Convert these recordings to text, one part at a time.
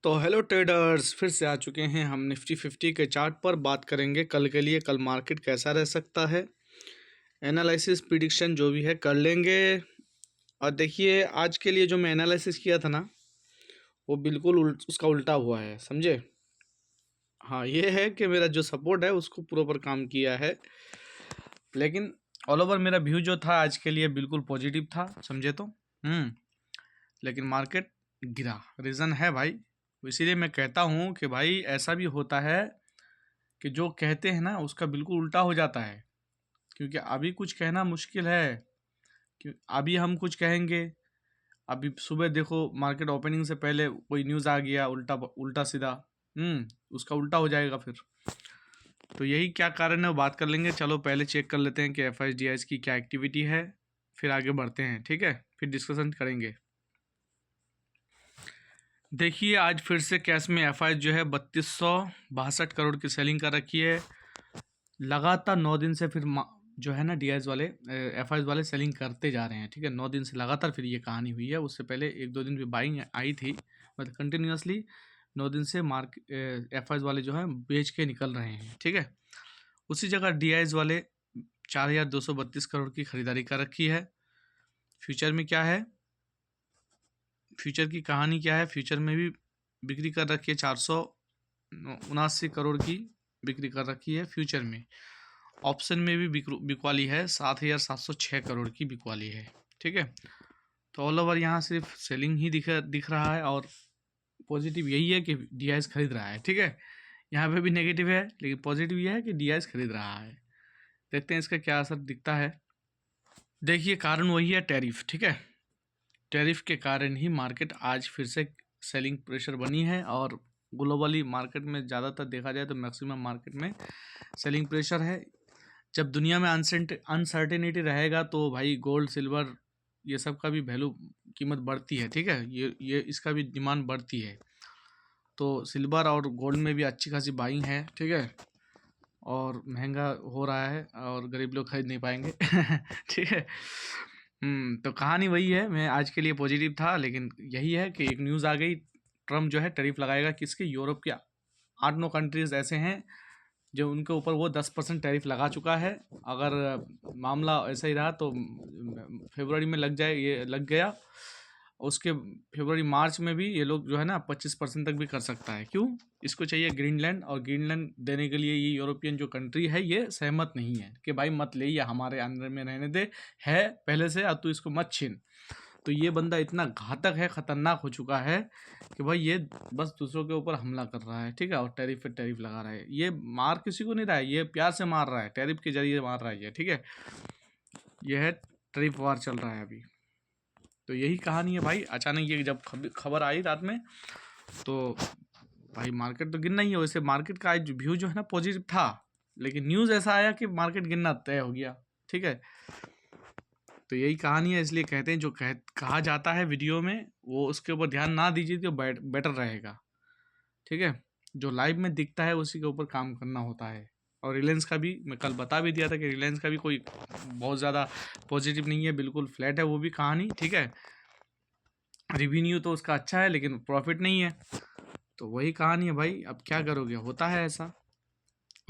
तो hello traders, फिर से आ चुके हैं हम निफ्टी 50 के चार्ट पर। बात करेंगे कल के लिए, कल मार्केट कैसा रह सकता है। एनालिसिस प्रिडिक्शन जो भी है कर लेंगे। और देखिए, आज के लिए जो मैं एनालिसिस किया था ना, वो बिल्कुल उसका उल्टा हुआ है, समझे। हाँ, ये है कि मेरा जो सपोर्ट है उसको प्रॉपर काम किया है, लेकिन ऑल ओवर मेरा व्यू जो था आज के लिए बिल्कुल पॉजिटिव था, समझे तो। लेकिन मार्केट गिरा, रीज़न है भाई। इसीलिए मैं कहता हूँ कि भाई ऐसा भी होता है कि जो कहते हैं ना उसका बिल्कुल उल्टा हो जाता है। क्योंकि अभी कुछ कहना मुश्किल है, कि अभी हम कुछ कहेंगे, अभी सुबह देखो मार्केट ओपनिंग से पहले कोई न्यूज़ आ गया उल्टा उल्टा सीधा, उसका उल्टा हो जाएगा फिर। तो यही क्या कारण है वो बात कर लेंगे। चलो पहले चेक कर लेते हैं कि FIDIs की क्या एक्टिविटी है, फिर आगे बढ़ते हैं, ठीक है, फिर डिस्कशन करेंगे। देखिए, आज फिर से कैश में FI जो है 3262 करोड़ की सेलिंग कर रखी है। लगातार 9 दिन से फिर जो है ना DIs वाले FIs वाले सेलिंग करते जा रहे हैं, ठीक है। 9 दिन से लगातार फिर ये कहानी हुई है। उससे पहले 1-2 दिन भी बाइंग आई थी, मतलब कंटिन्यूसली 9 दिन से FIs वाले जो है बेच के निकल रहे हैं, ठीक है। उसी जगह DIs वाले 4232 करोड़ की खरीदारी कर रखी है। फ्यूचर में क्या है, फ्यूचर की कहानी क्या है, फ्यूचर में भी बिक्री कर रखी है, 479 करोड़ की बिक्री कर रखी है फ्यूचर में। ऑप्शन में भी बिकवाली है, 7706 करोड़ की बिकवाली है, ठीक है। तो ऑल ओवर यहाँ सिर्फ सेलिंग ही दिख रहा है, और पॉजिटिव यही है कि DIs खरीद रहा है, ठीक है। यहाँ पे भी नेगेटिव है, लेकिन पॉजिटिव यह है कि DIs खरीद रहा है। देखते हैं इसका क्या असर दिखता है। देखिए, कारण वही है, टैरिफ, ठीक है। टैरिफ के कारण ही मार्केट आज फिर से सेलिंग प्रेशर बनी है, और ग्लोबली मार्केट में ज़्यादातर देखा जाए तो मैक्सिमम मार्केट में सेलिंग प्रेशर है। जब दुनिया में अनसर्टेनिटी रहेगा तो भाई गोल्ड सिल्वर ये सब का भी वैल्यू, कीमत बढ़ती है, ठीक है। ये इसका भी डिमांड बढ़ती है। तो सिल्वर और गोल्ड में भी अच्छी खासी बाइंग है, ठीक है। और महंगा हो रहा है और गरीब लोग खरीद नहीं पाएंगे ठीक है। तो कहानी वही है। मैं आज के लिए पॉजिटिव था, लेकिन यही है कि एक न्यूज़ आ गई, ट्रम्प जो है टैरिफ लगाएगा किसके, यूरोप के 8-9 कंट्रीज़ ऐसे हैं जो उनके ऊपर वो 10% टैरिफ लगा चुका है। अगर मामला ऐसा ही रहा तो फरवरी में लग गया, उसके फरवरी मार्च में भी ये लोग जो है ना 25% तक भी कर सकता है। क्यों? इसको चाहिए ग्रीनलैंड, और ग्रीनलैंड देने के लिए ये यूरोपियन जो कंट्री है ये सहमत नहीं है कि भाई मत ले, ये हमारे अंदर में रहने दे, है पहले से, अब तू इसको मत छीन। तो ये बंदा इतना घातक है, ख़तरनाक हो चुका है कि भाई ये बस दूसरों के ऊपर हमला कर रहा है, ठीक है, और टैरिफ पे टैरिफ लगा रहा है। ये मार किसी को नहीं रहा है, ये प्यार से मार रहा है, टैरिफ के जरिए मार रहा है ये, ठीक है। ये है टैरिफ वार चल रहा है अभी। तो यही कहानी है भाई। अचानक ये जब खबर आई रात में, तो भाई मार्केट तो गिरना ही है। वैसे मार्केट का आज व्यू जो है ना पॉजिटिव था, लेकिन न्यूज़ ऐसा आया कि मार्केट गिरना तय हो गया, ठीक है। तो यही कहानी है, इसलिए कहते हैं जो कहा जाता है वीडियो में वो उसके ऊपर ध्यान ना दीजिए तो बेटर रहेगा, ठीक है। जो लाइव में दिखता है उसी के ऊपर काम करना होता है। और रिलायंस का भी मैं कल बता भी दिया था कि रिलायंस का भी कोई बहुत ज़्यादा पॉजिटिव नहीं है, बिल्कुल फ्लैट है वो भी कहानी, ठीक है। रिवेन्यू तो उसका अच्छा है लेकिन प्रॉफिट नहीं है। तो वही कहानी है भाई, अब क्या करोगे, होता है ऐसा।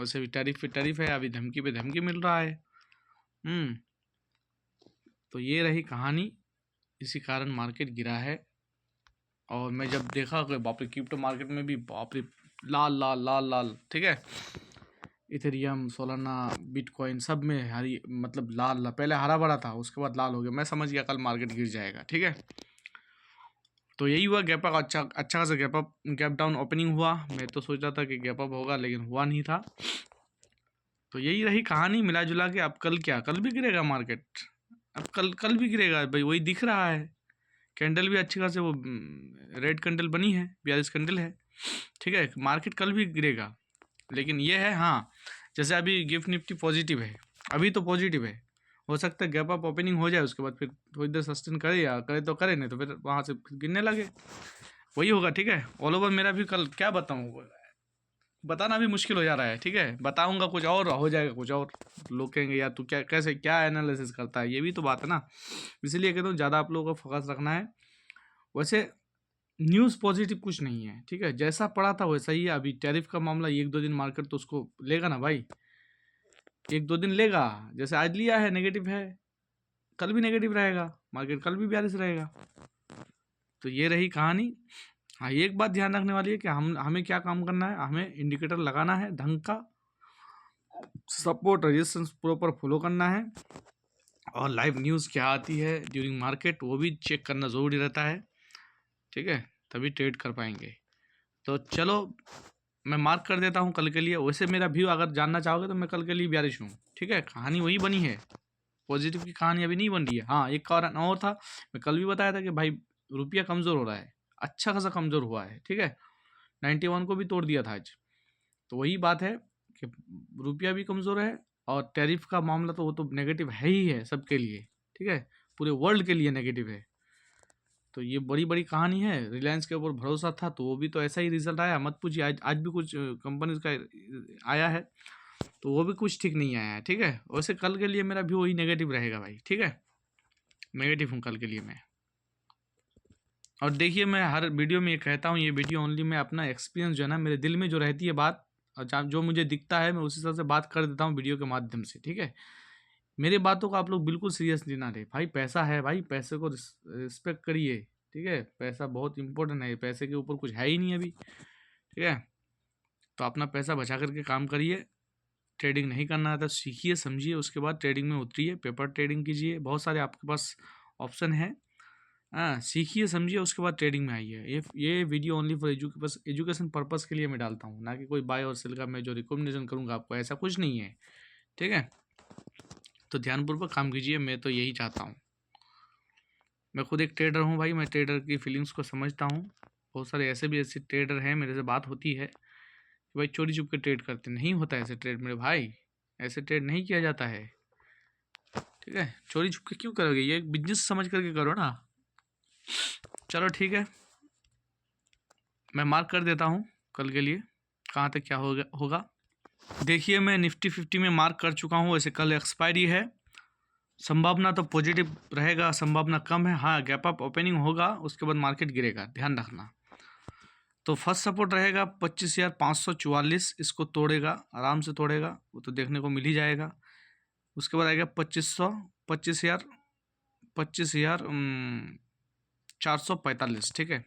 वैसे भी टैरिफ पे टैरिफ है, अभी धमकी पे धमकी मिल रहा है। तो ये रही कहानी, इसी कारण मार्केट गिरा है। और मैं जब देखा कि बाप रे, क्रिप्टो मार्केट में भी बाप रे, लाल लाल लाल लाल, ठीक है। इथेरियम, सोलाना, बिटकॉइन सब में हरी, मतलब लाल, पहले हरा भरा था उसके बाद लाल हो गया। मैं समझ गया कल मार्केट गिर जाएगा, ठीक है। तो यही हुआ, गैप अप, अच्छा खासा गैप डाउन ओपनिंग हुआ। मैं तो सोच रहा था कि गैप अप होगा, लेकिन हुआ नहीं था। तो यही रही कहानी मिला जुला के। अब कल क्या, कल भी गिरेगा मार्केट, अब कल भी गिरेगा भाई, वही दिख रहा है। कैंडल भी अच्छी खासे वो रेड कैंडल बनी है, 42 कैंडल है, ठीक है। मार्केट कल भी गिरेगा, लेकिन ये है हाँ, जैसे अभी गिफ्ट निफ्टी पॉजिटिव है, अभी तो पॉजिटिव है। हो सकता है गैप अप ओपनिंग हो जाए, उसके बाद फिर थोड़ी देर सस्टेन करे, या करे तो करे, नहीं तो फिर वहाँ से गिरने लगे, वही होगा, ठीक है। ऑल ओवर मेरा भी कल क्या बताऊँ, बताना भी मुश्किल हो जा रहा है, ठीक है। बताऊंगा कुछ और, हो जाएगा कुछ और। लोग कहेंगे यार तू क्या, कैसे, क्या एनालिसिस करता है, ये भी तो बात है ना। इसीलिए कहता हूँ ज़्यादा आप लोगों को फोकस रखना है। वैसे न्यूज़ पॉजिटिव कुछ नहीं है, ठीक है। जैसा पड़ा था वैसा ही है। अभी टैरिफ का मामला 1-2 दिन मार्केट तो उसको लेगा ना भाई, 1-2 दिन लेगा। जैसे आज लिया है नेगेटिव है, कल भी नेगेटिव रहेगा मार्केट, कल भी बेयरिश रहेगा। तो ये रही कहानी। हाँ, एक बात ध्यान रखने वाली है कि हमें क्या काम करना है, हमें इंडिकेटर लगाना है ढंग का, सपोर्ट रेजिस्टेंस प्रॉपर फॉलो करना है, और लाइव न्यूज़ क्या आती है ड्यूरिंग मार्केट वो भी चेक करना ज़रूरी रहता है, ठीक है। तभी ट्रेड कर पाएंगे। तो चलो मैं मार्क कर देता हूँ कल के लिए। वैसे मेरा व्यू अगर जानना चाहोगे तो मैं कल के लिए बेयरिश हूँ, ठीक है। कहानी वही बनी है, पॉजिटिव की कहानी अभी नहीं बन रही है। हाँ, एक कारण और था, मैं कल भी बताया था कि भाई रुपया कमज़ोर हो रहा है, अच्छा खासा कमज़ोर हुआ है, ठीक है। 91 को भी तोड़ दिया था आज। तो वही बात है कि रुपया भी कमज़ोर है, और टैरिफ का मामला तो वो तो नेगेटिव है ही है सबके लिए, ठीक है। पूरे वर्ल्ड के लिए नेगेटिव है। तो ये बड़ी बड़ी कहानी है। रिलायंस के ऊपर भरोसा था तो वो भी तो ऐसा ही रिजल्ट आया, मत पूछिए। आज भी कुछ कंपनीज का आया है तो वो भी कुछ ठीक नहीं आया है, ठीक है। वैसे कल के लिए मेरा भी वही नेगेटिव रहेगा भाई, ठीक है। नेगेटिव हूँ कल के लिए मैं। और देखिए, मैं हर वीडियो में ये कहता हूँ, ये वीडियो ओनली मैं अपना एक्सपीरियंस जो है ना, मेरे दिल में जो रहती है बात, और जो मुझे दिखता है मैं उसी हिसाब से बात कर देता हूँ वीडियो के माध्यम से, ठीक है। मेरी बातों को आप लोग बिल्कुल सीरियसली ना ले भाई। पैसा है भाई, पैसे को रिस्पेक्ट करिए, ठीक है। पैसा बहुत इंपॉर्टेंट है, पैसे के ऊपर कुछ है ही नहीं अभी, ठीक है। तो अपना पैसा बचा करके काम करिए। ट्रेडिंग नहीं करना आता सीखिए समझिए, उसके बाद ट्रेडिंग में उतरिए, पेपर ट्रेडिंग कीजिए, बहुत सारे आपके पास ऑप्शन है। हाँ, सीखिए समझिए, उसके बाद ट्रेडिंग में आइए। ये video only for education purpose के लिए मैं डालता हूँ, ना कि कोई बाय और सेल का मैं जो रिकमेंडेशन करूँगा आपको, ऐसा कुछ नहीं है, ठीक है। तो ध्यानपूर्वक काम कीजिए, मैं तो यही चाहता हूँ। मैं खुद एक ट्रेडर हूँ भाई, मैं ट्रेडर की फीलिंग्स को समझता हूँ। बहुत सारे ऐसे भी ऐसे ट्रेडर हैं, मेरे से बात होती है कि भाई चोरी छुप के ट्रेड करते, नहीं होता ऐसे ट्रेड मेरे भाई, ऐसे ट्रेड नहीं किया जाता है, ठीक है। चोरी छुप के क्यों करोगे, ये एक बिजनेस समझ करके करो ना। चलो ठीक है, मैं मार्क कर देता हूँ कल के लिए कहाँ तक क्या होगा। देखिए, मैं निफ्टी 50 में मार्क कर चुका हूँ। वैसे कल एक्सपायरी है, संभावना तो पॉजिटिव रहेगा, संभावना कम है। हाँ, गैप अप ओपनिंग होगा, उसके बाद मार्केट गिरेगा, ध्यान रखना। तो फर्स्ट सपोर्ट रहेगा 25,544, इसको तोड़ेगा, आराम से तोड़ेगा, वो तो देखने को मिल ही जाएगा। उसके बाद आएगा 25,445, ठीक है।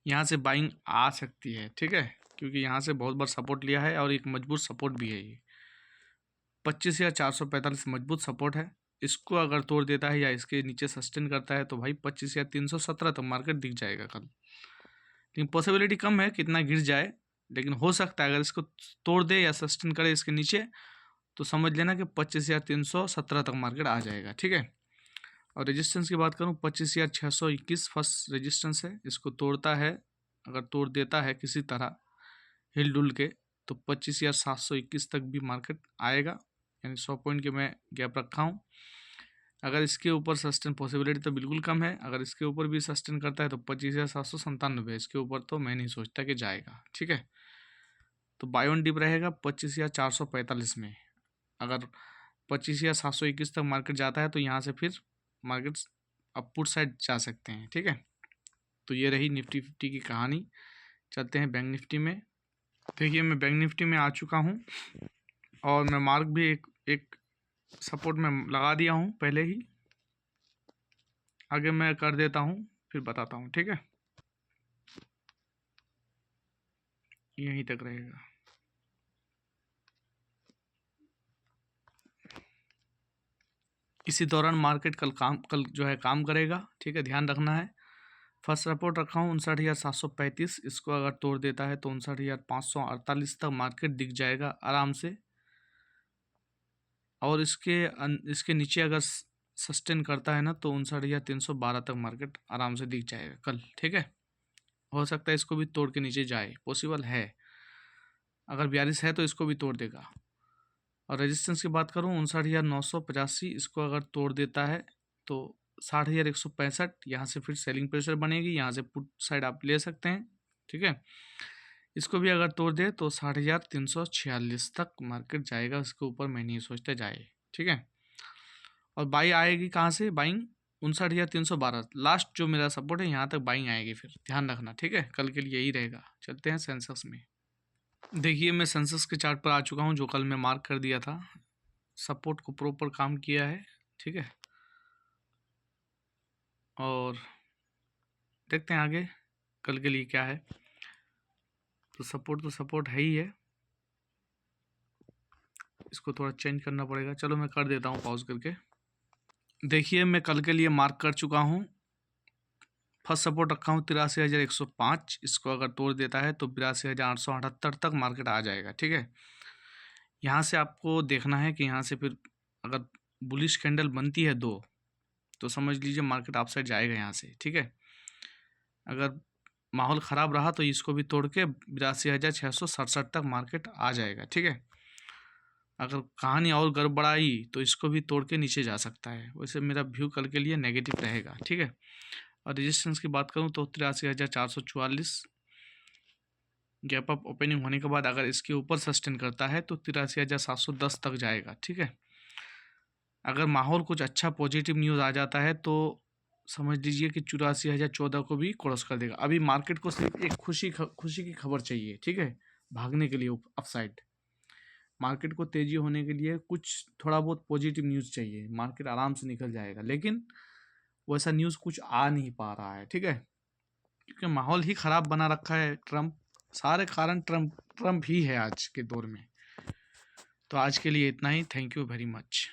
यहाँ से बाइंग आ सकती है, ठीक है, क्योंकि यहाँ से बहुत बार सपोर्ट लिया है और एक मजबूत सपोर्ट भी है। ये 25,445 मजबूत सपोर्ट है। इसको अगर तोड़ देता है या इसके नीचे सस्टेन करता है तो भाई 25,317 तक मार्केट दिख जाएगा कल। लेकिन पॉसिबिलिटी कम है कितना गिर जाए, लेकिन हो सकता है अगर इसको तोड़ दे या सस्टेन करे इसके नीचे, तो समझ लेना कि 25,317 तक मार्केट आ जाएगा, ठीक है। और रेजिस्टेंस की बात करूँ, 25,621 फर्स्ट रेजिस्टेंस है। इसको तोड़ता है, अगर तोड़ देता है किसी तरह हिल डुल के, तो 25,721 तक भी मार्केट आएगा, यानी 100 पॉइंट के मैं गैप रखा हूँ। अगर इसके ऊपर सस्टेन पॉसिबिलिटी तो बिल्कुल कम है, अगर इसके ऊपर भी सस्टेन करता है तो 25,797, इसके ऊपर तो मैं नहीं सोचता कि जाएगा, ठीक है। तो बाय ऑन डिप रहेगा 25,445 में। अगर 25,721 तक मार्केट जाता है तो यहाँ से फिर मार्केट अपवर्ड साइड जा सकते हैं, ठीक है। तो ये रही निफ्टी 50 की कहानी। चलते हैं बैंक निफ्टी में। देखिए, मैं बैंक निफ्टी में आ चुका हूँ और मैं मार्क भी एक सपोर्ट में लगा दिया हूँ पहले ही। आगे मैं कर देता हूँ फिर बताता हूँ, ठीक है। यहीं तक रहेगा। इसी दौरान मार्केट कल जो है काम करेगा, ठीक है, ध्यान रखना है। फर्स्ट सपोर्ट रखा हूँ 59,735, इसको अगर तोड़ देता है तो 59,548 तक मार्केट दिख जाएगा आराम से। और इसके नीचे अगर सस्टेन करता है ना तो 59,312 तक मार्केट आराम से दिख जाएगा कल, ठीक है। हो सकता है इसको भी तोड़ के नीचे जाए, पॉसिबल है। अगर 42 है तो इसको भी तोड़ देगा। और रेजिस्टेंस की बात करूँ 59,985, इसको अगर तोड़ देता है तो 60,165, यहाँ से फिर सेलिंग प्रेशर बनेगी, यहाँ से पुट साइड आप ले सकते हैं, ठीक है। इसको भी अगर तोड़ दे तो 60,346 तक मार्केट जाएगा, उसके ऊपर मैं नहीं सोचता जाए, ठीक है। और बाई आएगी कहाँ से, बाइंग 59,312 लास्ट जो मेरा सपोर्ट है, यहाँ तक बाइंग आएगी, फिर ध्यान रखना, ठीक है। कल के लिए यही रहेगा। चलते हैं सेंसेक्स में। देखिए मैं सेंसेक्स के चार्ट पर आ चुका हूँ, जो कल मैं मार्क कर दिया था। सपोर्ट को प्रॉपर काम किया है, ठीक है। और देखते हैं आगे कल के लिए क्या है। तो सपोर्ट है ही है, इसको थोड़ा चेंज करना पड़ेगा। चलो मैं कर देता हूँ पॉज करके। देखिए मैं कल के लिए मार्क कर चुका हूँ। फर्स्ट सपोर्ट रखा हूँ 83,105। इसको अगर तोड़ देता है तो 82,878 तक मार्केट आ जाएगा, ठीक है। यहाँ से आपको देखना है कि यहाँ से फिर अगर बुलिश कैंडल बनती है 2, तो समझ लीजिए मार्केट अप साइड जाएगा यहाँ से, ठीक है। अगर माहौल ख़राब रहा तो इसको भी तोड़ के 82,667 तक मार्केट आ जाएगा, ठीक है। अगर कहानी और गड़बड़ाई तो इसको भी तोड़ के नीचे जा सकता है। वैसे मेरा व्यू कल के लिए नेगेटिव रहेगा, ठीक है। और रेजिस्टेंस की बात करूं तो 83,444 गैप अप ओपनिंग होने के बाद अगर इसके ऊपर सस्टेन करता है तो 83,710 तक जाएगा, ठीक है। अगर माहौल कुछ अच्छा पॉजिटिव न्यूज़ आ जाता है तो समझ लीजिए कि 84,014 को भी क्रॉस कर देगा। अभी मार्केट को सिर्फ एक खुशी की खबर चाहिए, ठीक है, भागने के लिए अपसाइड। मार्केट को तेज़ी होने के लिए कुछ थोड़ा बहुत पॉजिटिव न्यूज़ चाहिए, मार्केट आराम से निकल जाएगा। लेकिन वैसा न्यूज़ कुछ आ नहीं पा रहा है, ठीक है, क्योंकि माहौल ही ख़राब बना रखा है। सारे कारण ट्रम्प ही है आज के दौर में। तो आज के लिए इतना ही। Thank you very much.